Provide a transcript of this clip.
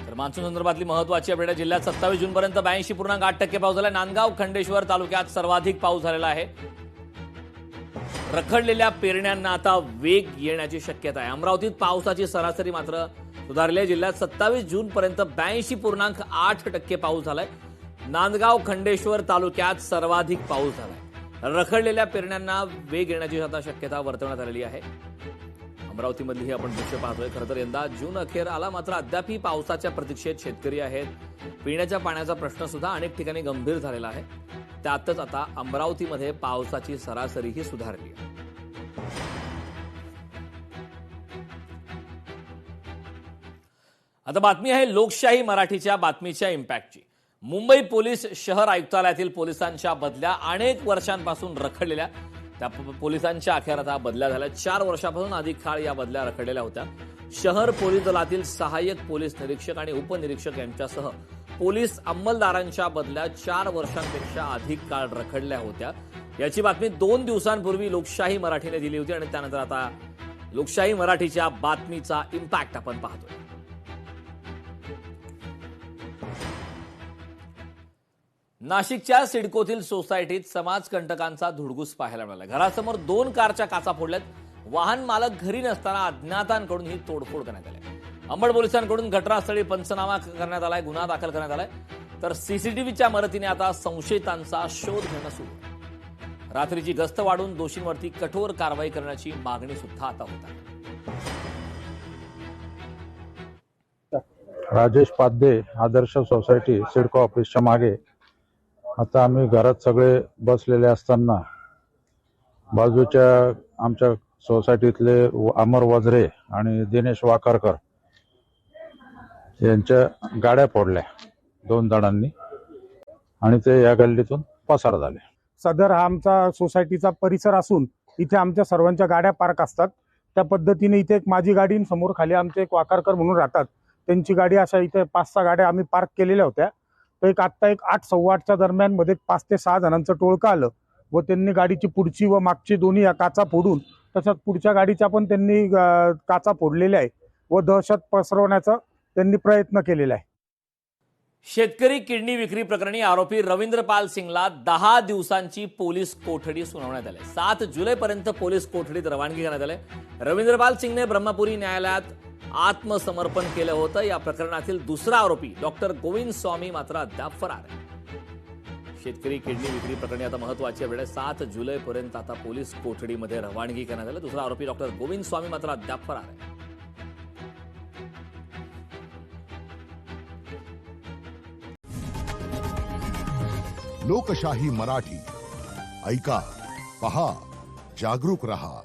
तर मान्सून संदर्भातली महत्त्वाची अपडेट. जिल्ह्यात 27 जूनपर्यंत 82.8% पाऊस झाला. नांदगाव खंडेश्वर तालुक्यात सर्वाधिक पाऊस झालेला आहे. रखडलेल्या पेरण्यांना आता वेग येण्याची शक्यता आहे. अमरावतीत पावसाची सरासरी मात्र सुधारली आहे. जिल्ह्यात 27 जूनपर्यंत 82.8% पाऊस झालाय. नांदगाव खंडेश्वर तालुक्यात सर्वाधिक पाऊस झालाय. रखडलेल्या पेरण्यांना वेग येण्याची आता शक्यता वर्तवण्यात आलेली आहे. अमरावतीमधली ही आपण दृश्य पाहतोय. खरं तर यंदा जून अखेर आला, मात्र अद्यापही पावसाच्या प्रतीक्षेत शेतकरी आहेत. पिण्याच्या पाण्याचा प्रश्न सुद्धा अनेक ठिकाणी गंभीर झालेला आहे. त्यातच आता अमरावतीमध्ये पावसाची सरासरीही सुधारली आहे. आता बातमी आहे लोकशाही मराठीच्या बातमीच्या इम्पॅक्टची. मुंबई पोलीस शहर आयुक्तालयातील पोलिसांच्या बदल्या अनेक वर्षांपासून रखडलेल्या त्या पोलिसांच्या अखेर आता बदल्या झाल्या. 4 वर्षापासून अधिक काळ या बदल्या रखडलेल्या होत्या. शहर पोलीस दलातील सहाय्यक पोलीस निरीक्षक आणि उपनिरीक्षक यांच्यासह पोलीस अंमलदारांच्या बदल्या 4 वर्षांपेक्षा अधिक काळ रखडल्या होत्या. याची बातमी 2 दिवसांपूर्वी लोकशाही मराठीने दिली होती आणि त्यानंतर आता लोकशाही मराठीच्या बातमीचा इम्पॅक्ट आपण पाहतोय. नाशिकच्या सिडकोतील सोसायटीत समाजकंटकांचा धुडगूस पाहायला मिळाला. घरासमोर 2 कारच्या काचा फोडल्यात. वाहन मालक घरी नसताना अज्ञातांकडून ही तोडफोड करण्यात आली. अंबड पोलिसांकडून घटनास्थळी पंचनामा करण्यात आलाय, गुन्हा दाखल करण्यात आलाय. तर सीसीटीव्हीच्या मदतीने आता संशयितांचा शोध घेणं सुरू आहे. रात्रीची गस्त वाढून दोषींवरती कठोर कारवाई करण्याची मागणी सुद्धा आता होत आहे. राजेश पाध्ये आदर्श सोसायटी सिडको ऑफिसच्या मागे आता आम्ही घरात सगळे बसलेले असताना बाजूच्या आमच्या सोसायटीतले अमर वजरे आणि दिनेश वाकरकर यांच्या गाड्या फोडल्या 2 जणांनी आणि ते या गल्लीतून पसार झाले. सदर हा आमचा सोसायटीचा परिसर असून इथे आमच्या सर्वांच्या गाड्या पार्क असतात. त्या पद्धतीने इथे एक माझी गाडी समोर खाली आमचे एक वाकरकर म्हणून राहतात, त्यांची गाडी अशा इथे 5-6 गाड्या आम्ही पार्क केलेल्या होत्या. तर आत्ता 8-8:15च्या दरम्यान मध्ये 5 ते 6 जणांचं टोळकं आलं व त्यांनी गाडीची पुढची व मागची दोन्ही काचा फोडून तसंच पुढच्या गाडीच्या पण त्यांनी काचा फोडलेल्या आहे व दहशत पसरवण्याचा त्यांनी प्रयत्न केलेला आहे. शेतकरी किडनी विक्री प्रकरणी आरोपी रवींद्रपाल सिंगला 10 दिवसांची पोलीस कोठडी सुनावण्यात आली. 7 जुलैपर्यंत पोलीस कोठडीत रवानगी करण्यात आली. रवींद्रपाल सिंगने ब्रह्मपुरी न्यायालयात आत्मसमर्पण केलं होतं. या प्रकरणातील दुसरा आरोपी डॉक्टर गोविंद स्वामी मात्र अद्याप फरार आहे. शेतकरी किडनी विक्री प्रकरणी आता महत्वाची वेळ 7 जुलैपर्यंत आता पोलीस कोठडीमध्ये रवानगी करण्यात आली. दुसरा आरोपी डॉक्टर गोविंद स्वामी मात्र अद्याप फरार आहे. लोकशाही मराठी ऐका, पहा, जागरूक रहा.